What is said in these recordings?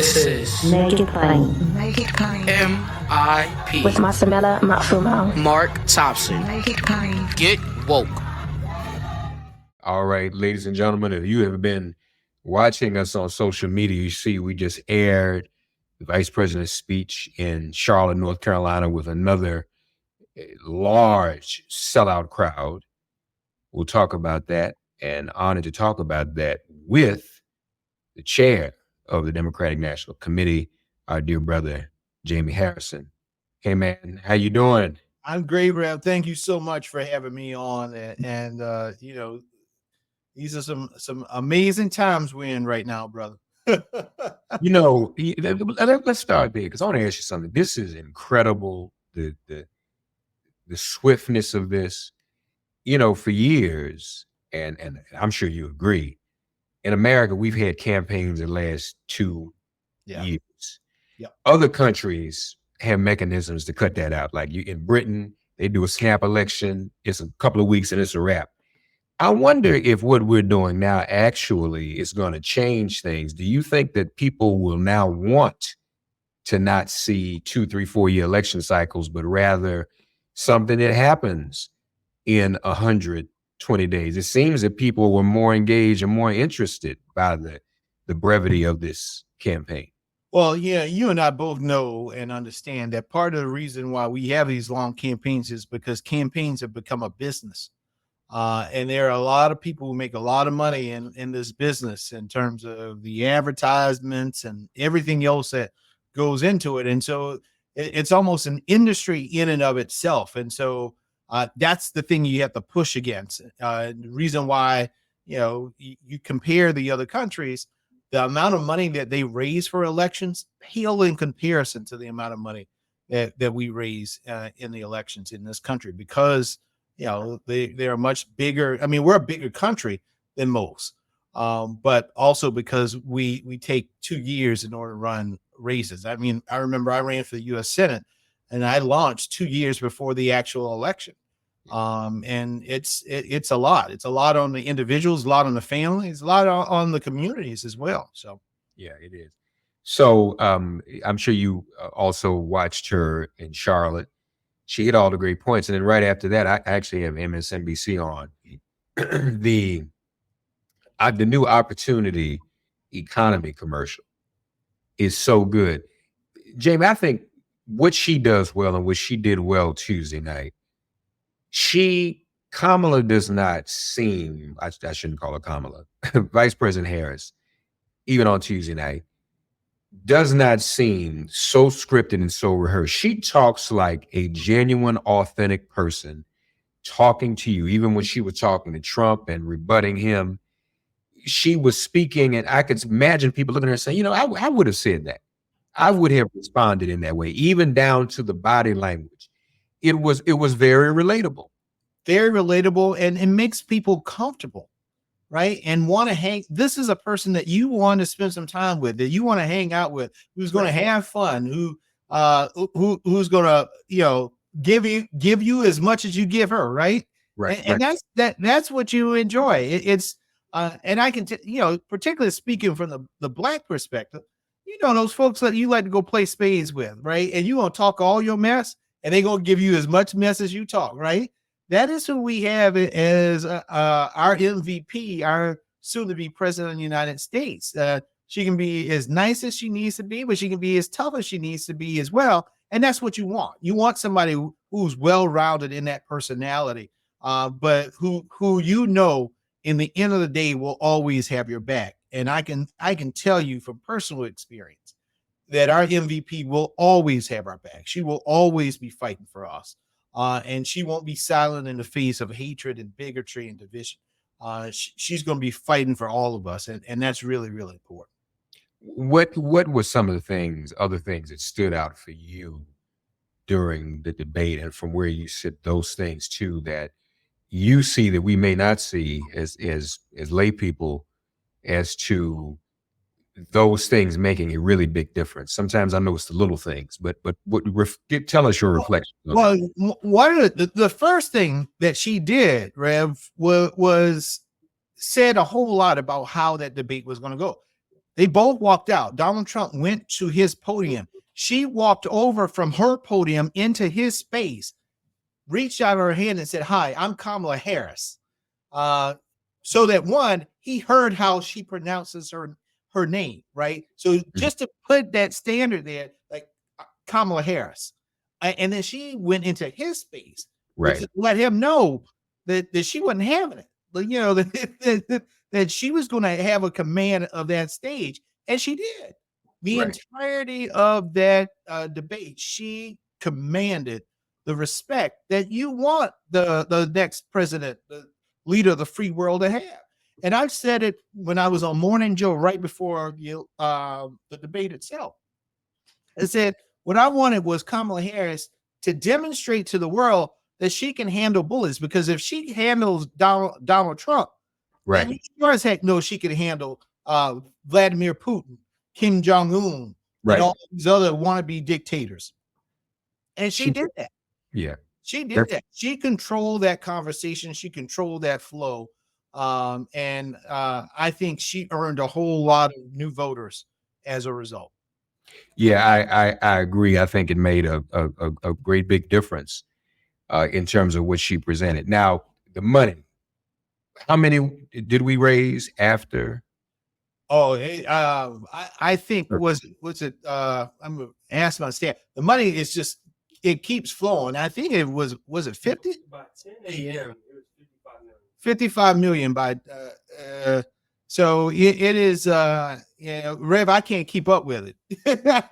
This is Make It Plain. Make It Plain. MIP With Masamela Matfumo. Mark Thompson. Make It Plain. Get woke. All right, ladies and gentlemen, if you have been watching us on social media, you see we just aired the Vice President's speech in Charlotte, North Carolina, with another large sellout crowd. We'll talk about that, and honored to talk about that with the chair of the Democratic National Committee, our dear brother, Jaime Harrison. Hey, man, how you doing? I'm great, Rev. Thank you so much for having me on. And these are some amazing times we're in right now, brother. Let's start there, because I want to ask you something. This is incredible, the swiftness of this. For years, and I'm sure you agree, in America, we've had campaigns that last 2 years. Yeah. Other countries have mechanisms to cut that out. Like in Britain, they do a snap election. It's a couple of weeks and it's a wrap. I wonder if what we're doing now actually is going to change things. Do you think that people will now want to not see 2, 3, 4-year election cycles, but rather something that happens in 120 days? It seems that people were more engaged and more interested by the brevity of this campaign. Well, yeah, you and I both know and understand that part of the reason why we have these long campaigns is because campaigns have become a business. And there are a lot of people who make a lot of money in this business in terms of the advertisements and everything else that goes into it. And so it's almost an industry in and of itself. And so that's the thing you have to push against. The reason why, you compare the other countries, the amount of money that they raise for elections pale in comparison to the amount of money that we raise in the elections in this country, because, they are much bigger. I mean, we're a bigger country than most, but also because we take 2 years in order to run races. I mean, I remember I ran for the U.S. Senate and I launched 2 years before the actual election. And it's a lot. It's a lot on the individuals, a lot on the families, a lot on the communities as well. So, yeah, it is. So I'm sure you also watched her in Charlotte. She hit all the great points. And then right after that, I actually have MSNBC on. The new opportunity economy commercial is so good. Jaime, I think what she does well and what she did well Tuesday night, Kamala does not seem, I shouldn't call her Kamala, Vice President Harris, even on Tuesday night, does not seem so scripted and so rehearsed. She talks like a genuine, authentic person talking to you. Even when she was talking to Trump and rebutting him, she was speaking, and I could imagine people looking at her saying, I would have said that. I would have responded in that way, even down to the body language. It was very relatable. Very relatable, and it makes people comfortable, right? And want to hang. This is a person that you want to spend some time with, that you want to hang out with, who's going to have fun, who's going to, give you as much as you give her, right? Right. And that's what you enjoy. And I can, particularly speaking from the Black perspective, those folks that you like to go play spades with, right? And you gonna talk all your mess, and they gonna give you as much mess as you talk, right? That is who we have as our MVP, our soon-to-be president of the United States. She can be as nice as she needs to be, but she can be as tough as she needs to be as well. And that's what you want. You want somebody who's well-rounded in that personality, but who in the end of the day will always have your back. And I can tell you from personal experience that our MVP will always have our back. She will always be fighting for us. And she won't be silent in the face of hatred and bigotry and division. She's going to be fighting for all of us. And that's really, really important. What were some of the other things that stood out for you during the debate, and from where you sit, those things too, that you see that we may not see as lay people, as to those things making a really big difference? Sometimes I know it's the little things, but tell us your reflection. Well, one of the first thing that she did, Rev, was said a whole lot about how that debate was going to go. They both walked out. Donald Trump went to his podium. She walked over from her podium into his space, reached out her hand and said, "Hi, I'm Kamala Harris." So that one, he heard how she pronounces her name, right? So just to put that standard there, like Kamala Harris. And then she went into his space, Right. to let him know that she wasn't having it. But, you know, that she was going to have a command of that stage. And she did. The Right. entirety of that debate, she commanded the respect that you want the next president, the leader of the free world to have. And I've said it when I was on Morning Joe right before the debate itself. I said, what I wanted was Kamala Harris to demonstrate to the world that she can handle bullets, because if she handles Donald Trump, then we sure as heck know she can handle Vladimir Putin, Kim Jong-un, Right. and all these other wannabe dictators. And she did that. Yeah. She did that. She controlled that conversation. She controlled that flow. And I think she earned a whole lot of new voters as a result. Yeah, I agree. I think it made a great big difference in terms of what she presented. Now, the money. How many did we raise after? Oh, I think was it? I'm gonna ask my staff. The money is just, it keeps flowing. I think it was it 50? By 10 a.m. it was 55 million. 55 million by so it is Rev, I can't keep up with it. and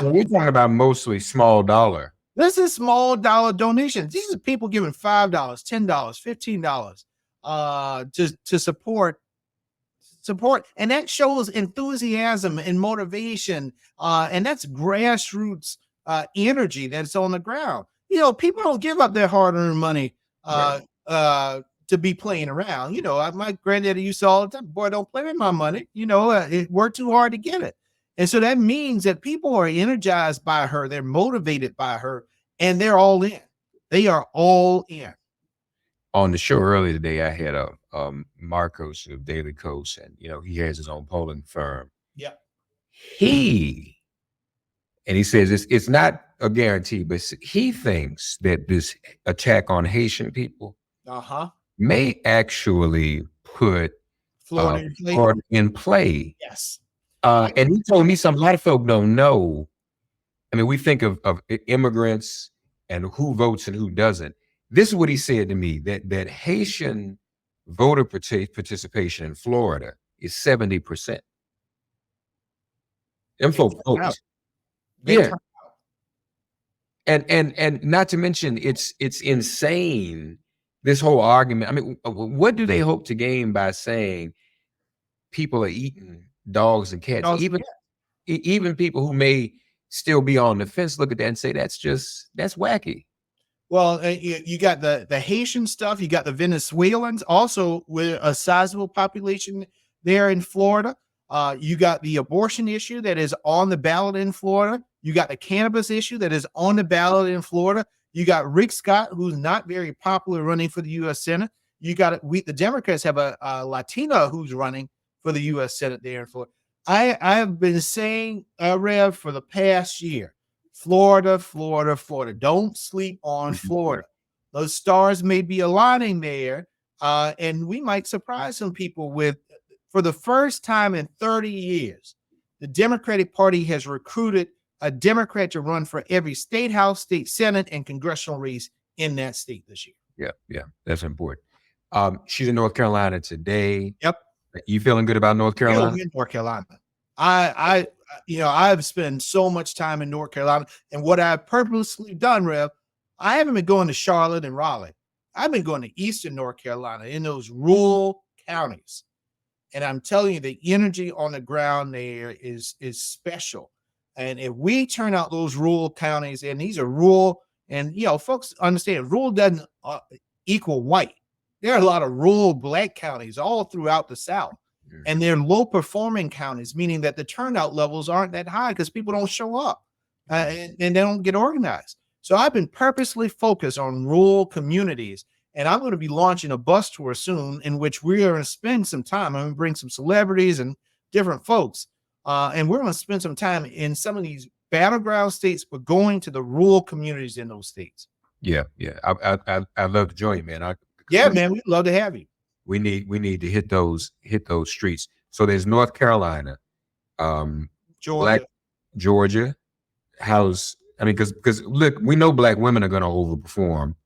we're talking about mostly small dollar. This is small dollar donations. These are people giving $5, $10, $15 to support, and that shows enthusiasm and motivation, and that's grassroots energy that's on the ground. You know, people don't give up their hard-earned money to be playing around. You know, my granddaddy used to all the time, boy, don't play with my money. You know, it worked too hard to get it. And so that means that people are energized by her, they're motivated by her, and they're all in. They are all in. On the show earlier today, I had Marcos of Daily Coast, and you know, he has his own polling firm. Yeah. He says it's not a guarantee, but he thinks that this attack on Haitian people may actually put Florida in play. Yes. And he told me something a lot of folk don't know. I mean, we think of immigrants and who votes and who doesn't. This is what he said to me, that Haitian voter participation in Florida is 70%. Them folk vote. Yeah. And not to mention, it's insane, this whole argument. I mean, what do they hope to gain by saying people are eating dogs and cats? Even people who may still be on the fence look at that and say that's wacky. Well, you got the Haitian stuff, you got the Venezuelans, also with a sizable population there in Florida. You got the abortion issue that is on the ballot in Florida. You got the cannabis issue that is on the ballot in Florida. You got Rick Scott, who's not very popular, running for the U.S. Senate. You got the Democrats have a Latina who's running for the U.S. Senate there in Florida. I have been saying, Rev, for the past year, Florida. Don't sleep on Florida. Those stars may be aligning there, and we might surprise some people with, for the first time in 30 years, the Democratic Party has recruited a Democrat to run for every state house, state senate, and congressional race in that state this year. Yeah, that's important. She's in North Carolina today. Yep. You feeling good about North Carolina? In North Carolina. I've spent so much time in North Carolina, and what I've purposely done, Rev, I haven't been going to Charlotte and Raleigh. I've been going to Eastern North Carolina in those rural counties. And I'm telling you, the energy on the ground there is special. And if we turn out those rural counties, and these are rural, and folks understand, rural doesn't equal white. There are a lot of rural Black counties all throughout the South. And they're low performing counties, meaning that the turnout levels aren't that high because people don't show up and they don't get organized. So I've been purposely focused on rural communities, and I'm going to be launching a bus tour soon in which we are going to spend some time. I'm going to bring some celebrities and different folks. And we're going to spend some time in some of these battleground states, but going to the rural communities in those states. Yeah. I love to join you, man. Yeah, man, we'd love to have you. We need to hit those streets. So there's North Carolina, Georgia. Georgia. Because look, we know Black women are going to overperform,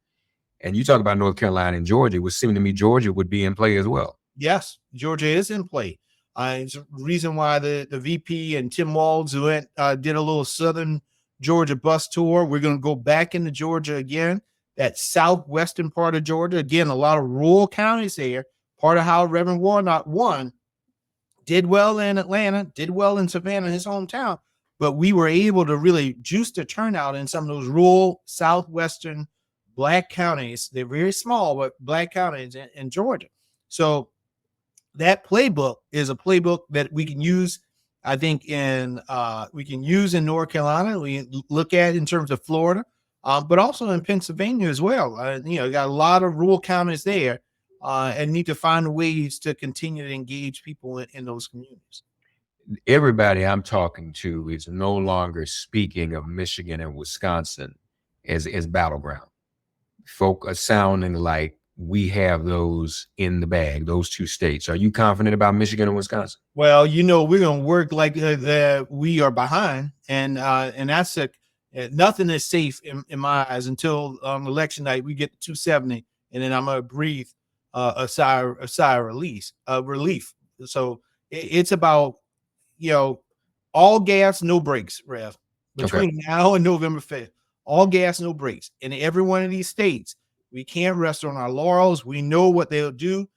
and you talk about North Carolina and Georgia. It would seem to me Georgia would be in play as well. Yes, Georgia is in play. It's the reason why the VP and Tim Walz did a little Southern Georgia bus tour. We're going to go back into Georgia again. That southwestern part of Georgia, again, a lot of rural counties there. Part of how Reverend Warnock won, did well in Atlanta, did well in Savannah, his hometown, but we were able to really juice the turnout in some of those rural southwestern Black counties. They're very small, but Black counties in Georgia. So that playbook is a playbook that we can use, I think, in North Carolina. We look at in terms of Florida. But also in Pennsylvania as well. Got a lot of rural counties there and need to find ways to continue to engage people in those communities. Everybody I'm talking to is no longer speaking of Michigan and Wisconsin as battleground. Folk are sounding like we have those in the bag, those two states. Are you confident about Michigan and Wisconsin? Well, we're going to work like we are behind. And that's nothing is safe in my eyes until election night. We get to 270, and then I'm gonna breathe a sigh of relief. So it's about all gas, no brakes, Rev. Between now and November 5th, all gas, no brakes. In every one of these states, we can't rest on our laurels. We know what they'll do.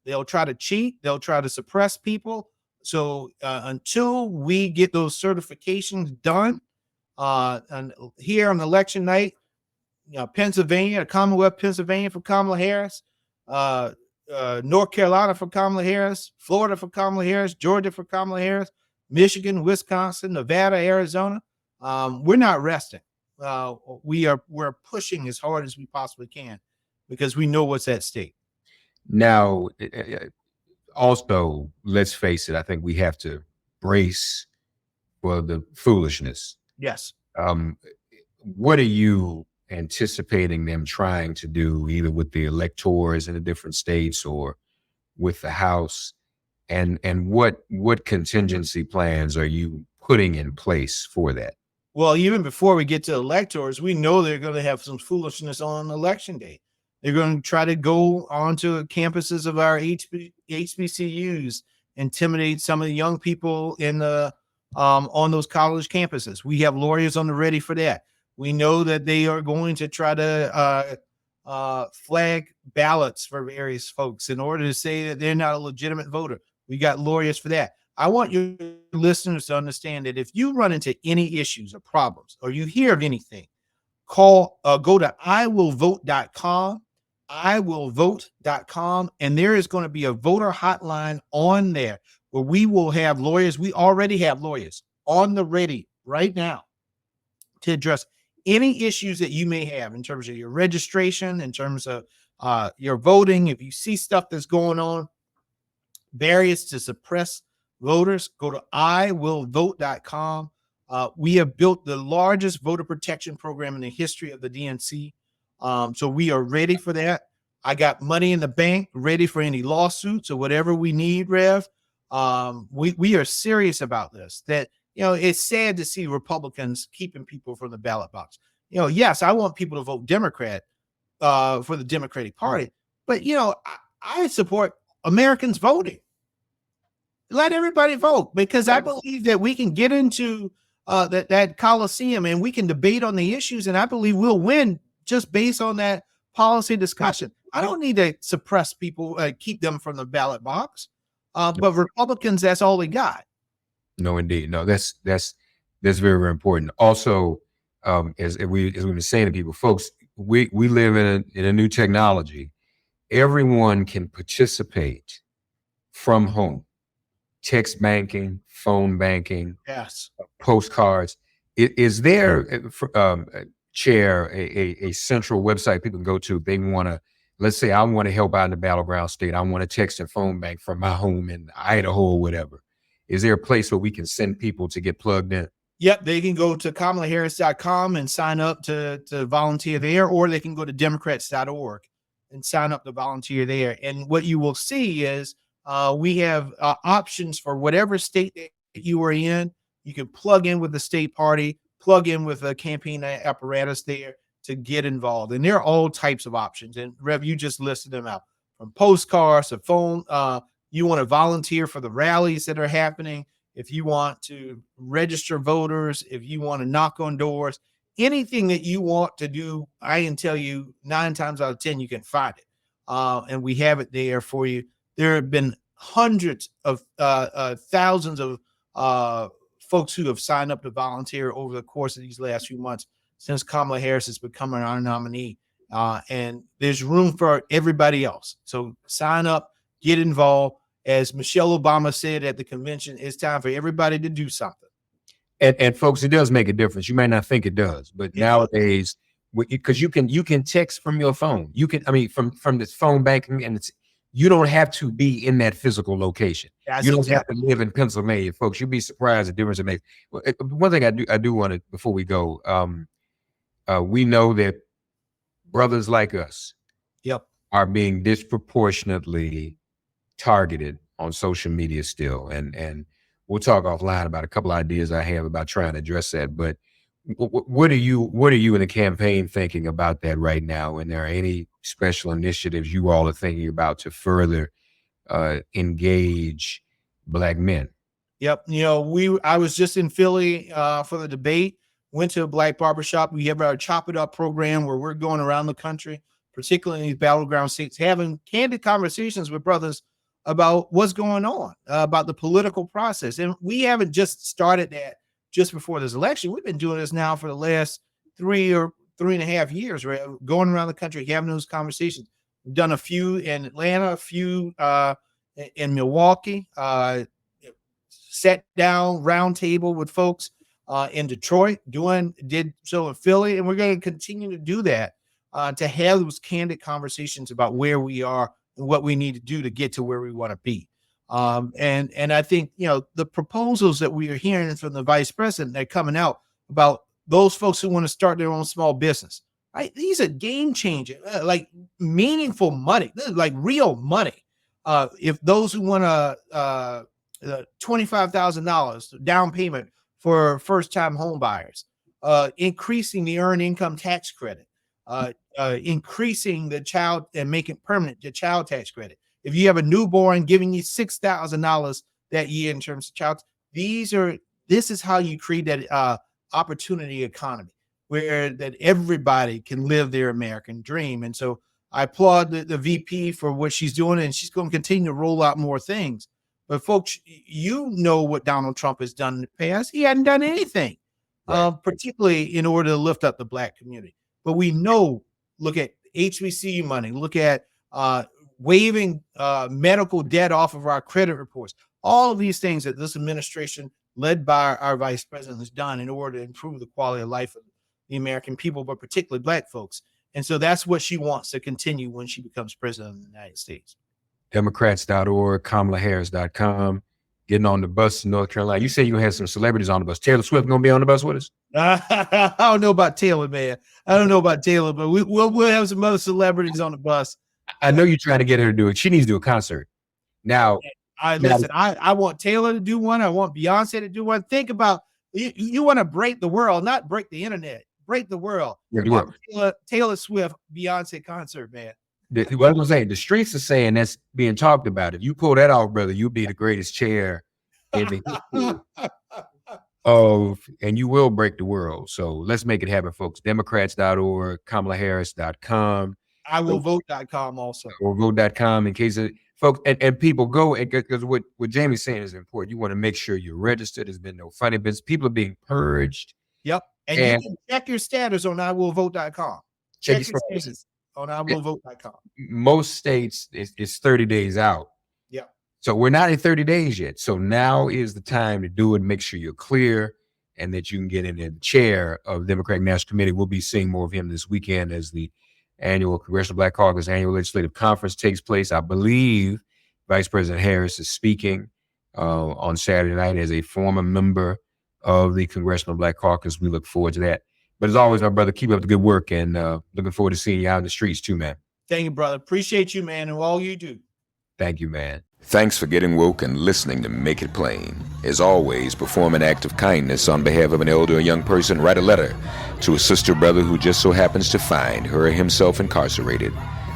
They'll try to cheat. They'll try to suppress people. So until we get those certifications done. And here on election night, Pennsylvania, Commonwealth, Pennsylvania for Kamala Harris, North Carolina for Kamala Harris, Florida for Kamala Harris, Georgia for Kamala Harris, Michigan, Wisconsin, Nevada, Arizona. We're not resting. We're pushing as hard as we possibly can because we know what's at stake. Now, also, let's face it, I think we have to brace for the foolishness. Yes. What are you anticipating them trying to do, either with the electors in the different states or with the House? And what contingency plans are you putting in place for that? Well, even before we get to electors, we know they're going to have some foolishness on election day. They're going to try to go onto campuses of our HBCUs, intimidate some of the young people in the on those college campuses. We have lawyers on the ready for that. We know that they are going to try to flag ballots for various folks in order to say that they're not a legitimate voter. We got lawyers for that. I want your listeners to understand that if you run into any issues or problems, or you hear of anything, go to iwillvote.com, iwillvote.com, and there is going to be a voter hotline on there where we will have lawyers. We already have lawyers on the ready right now to address any issues that you may have in terms of your registration, in terms of your voting. If you see stuff that's going on, barriers to suppress voters, go to iwillvote.com. We have built the largest voter protection program in the history of the DNC. So we are ready for that. I got money in the bank, ready for any lawsuits or whatever we need, Rev. We are serious about this. That, it's sad to see Republicans keeping people from the ballot box. Yes, I want people to vote Democrat for the Democratic Party, but I support Americans voting. Let everybody vote, because I believe that we can get into that Coliseum and we can debate on the issues, and I believe we'll win just based on that policy discussion. I don't need to suppress people, keep them from the ballot box. But Republicans, that's all they got. No, indeed. No, that's very, very important. Also, as we've been saying to people, folks, we live in a new technology. Everyone can participate from home. Text banking, phone banking, yes, postcards. Is there, Chair, a central website people can go to if they want to? Let's say I want to help out in the battleground state. I want to text and phone bank from my home in Idaho or whatever. Is there a place where we can send people to get plugged in? Yep, they can go to KamalaHarris.com and sign up to volunteer there, or they can go to Democrats.org and sign up to volunteer there. And what you will see is we have options for whatever state that you are in. You can plug in with the state party, plug in with a campaign apparatus there to get involved. And there are all types of options. And Rev, you just listed them out, from postcards to phone. You want to volunteer for the rallies that are happening. If you want to register voters, if you want to knock on doors, anything that you want to do, I can tell you 9 times out of 10, you can find it. And we have it there for you. There have been hundreds of thousands of folks who have signed up to volunteer over the course of these last few months since Kamala Harris has become our nominee. And there's room for everybody else. So sign up, get involved. As Michelle Obama said at the convention, it's time for everybody to do something. And folks, it does make a difference. You might not think it does, but nowadays, because you can text from your phone. You can, from this phone banking, and you don't have to be in that physical location. You don't have to live in Pennsylvania, folks. You'd be surprised the difference it makes. One thing I do want to, before we go, we know that brothers like us are being disproportionately targeted on social media still, and we'll talk offline about a couple ideas I have about trying to address that. But what are you in the campaign thinking about that right now? And there are any special initiatives you all are thinking about to further engage Black men? Yep. I was just in Philly for the debate, went to a Black barbershop. We have our Chop It Up program where we're going around the country, particularly in these battleground states, having candid conversations with brothers about what's going on, about the political process. And we haven't just started that just before this election. We've been doing this now for the last 3 or 3.5 years, right? Going around the country, having those conversations. We've done a few in Atlanta, a few in Milwaukee, sat down round table with folks in Detroit, did so in Philly. And we're going to continue to do that, to have those candid conversations about where we are and what we need to do to get to where we want to be. And I think, the proposals that we are hearing from the vice president that are coming out about those folks who want to start their own small business, right? These are game changing, like meaningful money, like real money. If those who want $25,000 down payment for first time home buyers, increasing the earned income tax credit, increasing the child and making permanent the child tax credit. If you have a newborn, giving you $6,000 that year in terms of child. This is how you create that opportunity economy where that everybody can live their American dream. And so I applaud the VP for what she's doing, and she's going to continue to roll out more things. But folks, what Donald Trump has done in the past. He hadn't done anything, particularly in order to lift up the Black community. But we know, look at HBCU money, look at waiving medical debt off of our credit reports. All of these things that this administration, led by our vice president, has done in order to improve the quality of life of the American people, but particularly Black folks. And so that's what she wants to continue when she becomes president of the United States. Democrats.org, KamalaHarris.com. Getting on the bus in North Carolina. You say you had some celebrities on the bus. Taylor Swift gonna be on the bus with us? I don't know about Taylor, man. I don't know about Taylor, but we'll have some other celebrities on the bus. I know you're trying to get her to do it. She needs to do a concert. Now, I want Taylor to do one. I want Beyonce to do one. Think about you want to break the world, not break the internet. Break the world. Taylor Swift, Beyonce concert, man. What I'm saying, the streets are saying that's being talked about. If you pull that off, brother, you'll be the greatest chair in the history and you will break the world. So let's make it happen, folks. Democrats.org, KamalaHarris.com. IWillVote.com also. Or vote.com in case of folks and people go, because what Jamie's saying is important. You want to make sure you're registered. There's been no funny business. People are being purged. Yep. And you can check your status on IWillVote.com. Check your status on IWillVote.com. Most states it's 30 days out. Yeah. So we're not in 30 days yet. So now is the time to do it. Make sure you're clear and that you can get in the chair of the Democratic National Committee. We'll be seeing more of him this weekend as the annual Congressional Black Caucus annual legislative conference takes place. I believe Vice President Harris is speaking on Saturday night as a former member of the Congressional Black Caucus. We look forward to that. But as always, my brother, keep up the good work, and looking forward to seeing you out in the streets too, man. Thank you, brother. Appreciate you, man, and all you do. Thank you, man. Thanks for getting woke and listening to Make It Plain. As always, perform an act of kindness on behalf of an elder or young person. Write a letter to a sister brother who just so happens to find her or himself incarcerated.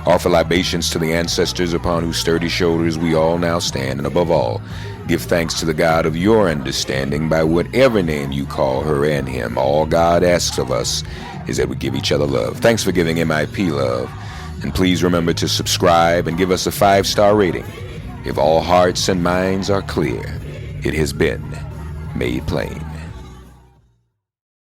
Offer libations to the ancestors upon whose sturdy shoulders we all now stand. And above all, give thanks to the God of your understanding by whatever name you call her and him. All God asks of us is that we give each other love. Thanks for giving MIP love. And please remember to subscribe and give us a 5-star rating. If all hearts and minds are clear, it has been made plain.